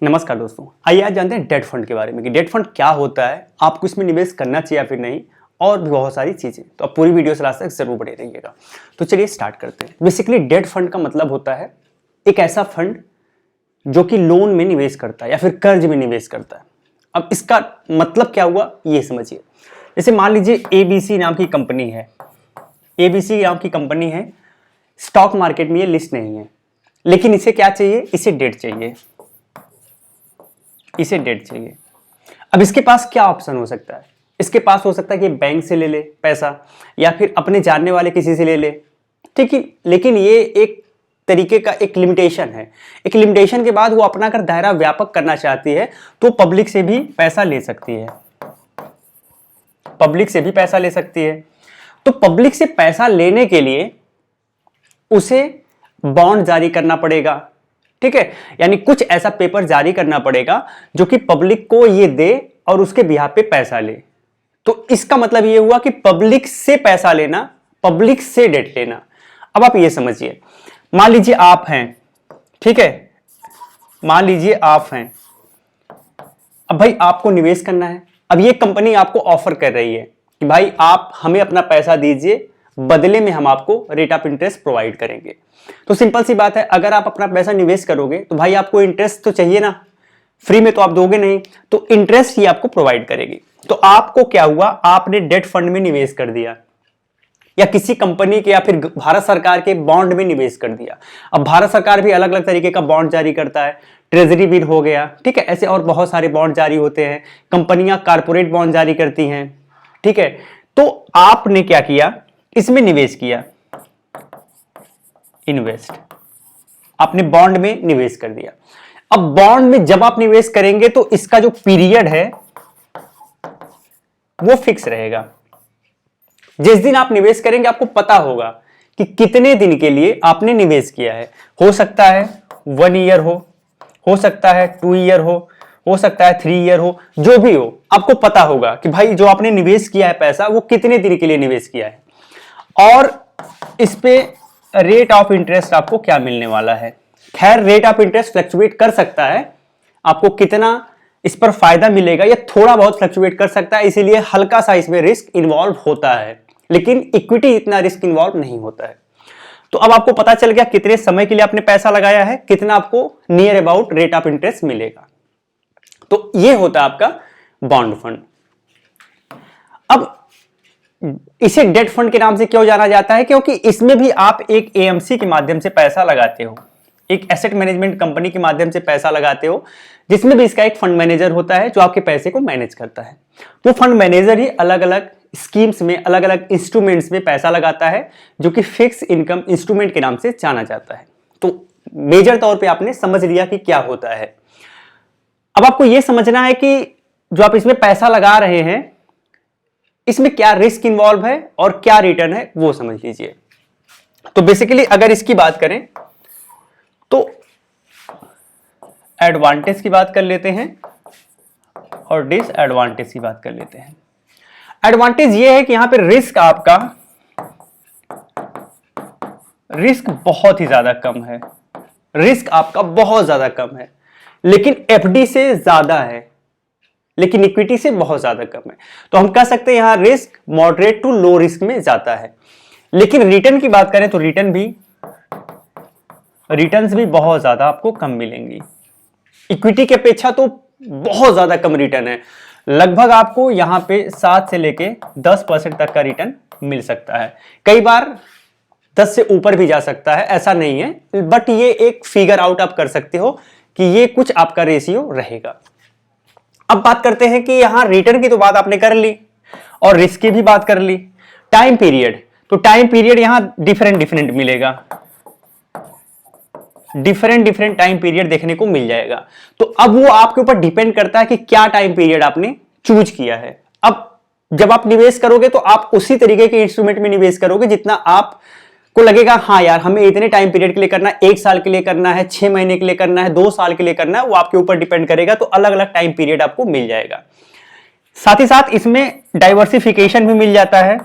नमस्कार दोस्तों, आइए आज जानते हैं डेट फंड के बारे में कि डेट फंड क्या होता है, आपको इसमें निवेश करना चाहिए या फिर नहीं, और भी बहुत सारी चीजें। तो आप पूरी वीडियो से लास्ट तक जरूर बने रहिएगा। तो चलिए स्टार्ट करते हैं। बेसिकली डेट फंड का मतलब होता है एक ऐसा फंड जो कि लोन में निवेश करता है या फिर कर्ज में निवेश करता है। अब इसका मतलब क्या हुआ ये समझिए। जैसे मान लीजिए एबीसी नाम की कंपनी है, एबीसी नाम की कंपनी है, स्टॉक मार्केट में ये लिस्ट नहीं है, लेकिन इसे क्या चाहिए, इसे डेट चाहिए, इसे डेट चाहिए। अब इसके पास क्या ऑप्शन हो सकता है, इसके पास हो सकता है कि बैंक से ले ले पैसा या फिर अपने जानने वाले किसी से ले ले, ठीक है। लेकिन ये एक तरीके का एक लिमिटेशन है। एक लिमिटेशन के बाद वो अपना अगर दायरा व्यापक करना चाहती है तो पब्लिक से भी पैसा ले सकती है, पब्लिक से भी पैसा ले सकती है। तो पब्लिक से पैसा लेने के लिए उसे बॉन्ड जारी करना पड़ेगा, ठीक है। यानी कुछ ऐसा पेपर जारी करना पड़ेगा जो कि पब्लिक को ये दे और उसके बिहाफ पे पैसा ले। तो इसका मतलब ये हुआ कि पब्लिक से पैसा लेना, पब्लिक से डेट लेना। अब आप ये समझिए, मान लीजिए आप हैं, ठीक है, मान लीजिए आप हैं, अब भाई आपको निवेश करना है। अब ये कंपनी आपको ऑफर कर रही है कि भाई आप हमें अपना पैसा दीजिए, बदले में हम आपको रेट ऑफ इंटरेस्ट प्रोवाइड करेंगे। तो सिंपल सी बात है, अगर आप अपना पैसा निवेश करोगे तो भाई आपको इंटरेस्ट तो चाहिए ना, फ्री में तो आप दोगे नहीं, तो इंटरेस्ट ही आपको प्रोवाइड करेगी। तो आपको क्या हुआ, आपने डेट फंड में निवेश कर दिया या किसी कंपनी के या फिर भारत सरकार के बॉन्ड में निवेश कर दिया। अब भारत सरकार भी अलग अलग तरीके का बॉन्ड जारी करता है, ट्रेजरी बिल हो गया, ठीक है, ऐसे और बहुत सारे बॉन्ड जारी होते हैं। कंपनियां कारपोरेट बॉन्ड जारी करती हैं, ठीक है। तो आपने क्या किया, इसमें निवेश किया, इन्वेस्ट, आपने बॉन्ड में निवेश कर दिया। अब बॉन्ड में जब आप निवेश करेंगे तो इसका जो पीरियड है वो फिक्स रहेगा। जिस दिन आप निवेश करेंगे आपको पता होगा कि कितने दिन के लिए आपने निवेश किया है। हो सकता है 1 ईयर हो सकता है 2 ईयर हो सकता है 3 ईयर हो, जो भी हो आपको पता होगा कि भाई जो आपने निवेश किया है पैसा वो कितने दिन के लिए निवेश किया है, और इस पे रेट ऑफ इंटरेस्ट आपको क्या मिलने वाला है। खैर रेट ऑफ इंटरेस्ट फ्लक्चुएट कर सकता है, आपको कितना इस पर फायदा मिलेगा या थोड़ा बहुत फ्लक्चुएट कर सकता है, इसीलिए हल्का सा इसमें रिस्क इन्वॉल्व होता है, लेकिन इक्विटी इतना रिस्क इन्वॉल्व नहीं होता है। तो अब आपको पता चल गया कितने समय के लिए आपने पैसा लगाया है, कितना आपको near about rate of interest मिलेगा। तो ये होता है आपका बॉन्ड फंड। अब इसे डेट फंड के नाम से क्यों जाना जाता है, क्योंकि इसमें भी आप एक एएमसी के माध्यम से पैसा लगाते हो, एक एसेट मैनेजमेंट कंपनी के माध्यम से पैसा लगाते हो, जिसमें भी इसका एक फंड मैनेजर होता है जो आपके पैसे को मैनेज करता है। वो फंड मैनेजर ही अलग अलग स्कीम्स में, अलग अलग इंस्ट्रूमेंट्स में पैसा लगाता है, जो कि फिक्स इनकम इंस्ट्रूमेंट के नाम से जाना जाता है। तो मेजर तौर पे आपने समझ लिया कि क्या होता है। अब आपको यह समझना है कि जो आप इसमें पैसा लगा रहे हैं इसमें क्या रिस्क इन्वॉल्व है और क्या रिटर्न है वो समझ लीजिए। तो बेसिकली अगर इसकी बात करें तो एडवांटेज की बात कर लेते हैं और डिसएडवांटेज की बात कर लेते हैं। एडवांटेज ये है कि यहां पे रिस्क आपका, रिस्क बहुत ही ज्यादा कम है, रिस्क आपका बहुत ज्यादा कम है, लेकिन एफडी से ज्यादा है, लेकिन इक्विटी से बहुत ज्यादा कम है। तो हम कह सकते हैं यहां risk moderate to low risk में जाता है। लेकिन रिटर्न की बात करें तो रिटर्न्स भी बहुत ज्यादा आपको कम मिलेंगी। इक्विटी की अपेक्षा तो बहुत ज्यादा कम रिटर्न है, लगभग आपको यहां पे 7 से लेके 10% तक का रिटर्न मिल सकता है। कई बार 10 से ऊपर भी जा सकता है, ऐसा नहीं है, बट ये एक फिगर आउट आप कर सकते हो कि ये कुछ आपका रेशियो रहेगा। अब बात करते हैं कि यहां रिटर्न की तो बात आपने कर ली और रिस्क की भी बात कर ली। टाइम पीरियड, तो टाइम पीरियड यहां डिफरेंट मिलेगा, डिफरेंट टाइम पीरियड देखने को मिल जाएगा। तो अब वो आपके ऊपर डिपेंड करता है कि क्या टाइम पीरियड आपने चूज किया है। अब जब आप निवेश करोगे तो आप उसी तरीके के इंस्ट्रूमेंट में निवेश करोगे जितना आप को लगेगा हाँ यार हमें इतने टाइम पीरियड के लिए करना है, 1 साल के लिए करना है, 6 महीने के लिए करना है, 2 साल के लिए करना है, वो आपके ऊपर डिपेंड करेगा। तो अलग अलग टाइम पीरियड आपको मिल जाएगा। साथ ही साथ इसमें डाइवर्सिफिकेशन भी मिल जाता है,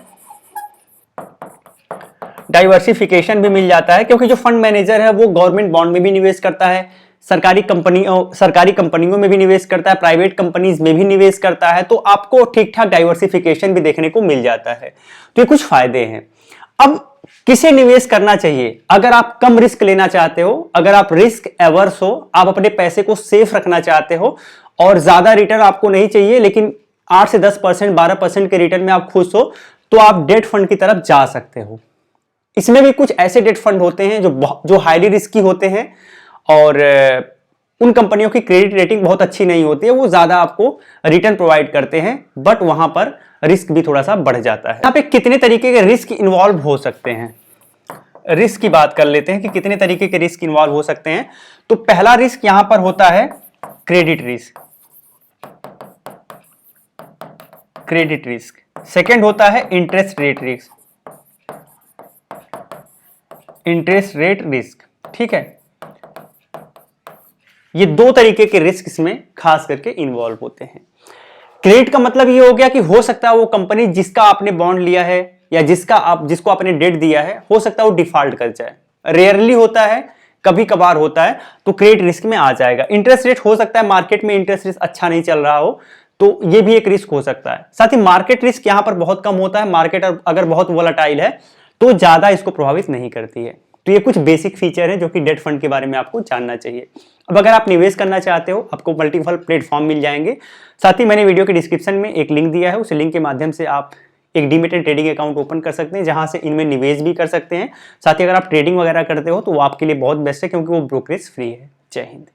डाइवर्सिफिकेशन भी मिल जाता है, क्योंकि जो फंड मैनेजर है वो गवर्नमेंट बॉन्ड में भी निवेश करता है, सरकारी कंपनियों में भी निवेश करता है, प्राइवेट कंपनीज में भी निवेश करता है, तो आपको ठीक ठाक डाइवर्सिफिकेशन भी देखने को मिल जाता है। तो ये कुछ फायदे हैं। अब किसे निवेश करना चाहिए? अगर आप कम रिस्क लेना चाहते हो, अगर आप रिस्क एवर्स हो, आप अपने पैसे को सेफ रखना चाहते हो और ज्यादा रिटर्न आपको नहीं चाहिए, लेकिन 8 से 10%, 12% के रिटर्न में आप खुश हो, तो आप डेट फंड की तरफ जा सकते हो। इसमें भी कुछ ऐसे डेट फंड होते हैं जो हाईली रिस्की होते हैं और उन कंपनियों की क्रेडिट रेटिंग बहुत अच्छी नहीं होती है, वो ज्यादा आपको रिटर्न प्रोवाइड करते हैं, बट वहां पर रिस्क भी थोड़ा सा बढ़ जाता है। यहाँ पे कितने तरीके के रिस्क इन्वॉल्व हो सकते हैं, रिस्क की बात कर लेते हैं कि कितने तरीके के रिस्क इन्वॉल्व हो सकते हैं। तो पहला रिस्क यहां पर होता है credit risk, credit risk. Second होता है interest rate risk, interest rate risk, ठीक है। ये दो तरीके के रिस्क इसमें खास करके इन्वॉल्व होते हैं। क्रेडिट का मतलब ये हो गया कि हो सकता है वो कंपनी जिसका आपने बॉन्ड लिया है या जिसको आपने डेट दिया है, हो सकता है वो डिफॉल्ट कर जाए। रेयरली होता है, कभी कभार होता है, तो क्रेडिट रिस्क में आ जाएगा। इंटरेस्ट रेट हो सकता है मार्केट में इंटरेस्ट रेट अच्छा नहीं चल रहा हो, तो ये भी एक रिस्क हो सकता है। साथ ही मार्केट रिस्क यहां पर बहुत कम होता है, मार्केट अगर बहुत वोलेटाइल है तो ज्यादा इसको प्रभावित नहीं करती है। तो ये कुछ बेसिक फीचर है जो कि डेट फंड के बारे में आपको जानना चाहिए। अब अगर आप निवेश करना चाहते हो, आपको मल्टीपल प्लेटफॉर्म मिल जाएंगे। साथ ही मैंने वीडियो के डिस्क्रिप्शन में एक लिंक दिया है, उस लिंक के माध्यम से आप एक डीमैट ट्रेडिंग अकाउंट ओपन कर सकते हैं, जहां से इनमें निवेश भी कर सकते हैं। साथ ही अगर आप ट्रेडिंग वगैरह करते हो तो वो आपके लिए बहुत बेस्ट है, क्योंकि वो ब्रोकरेज फ्री है। जय हिंद।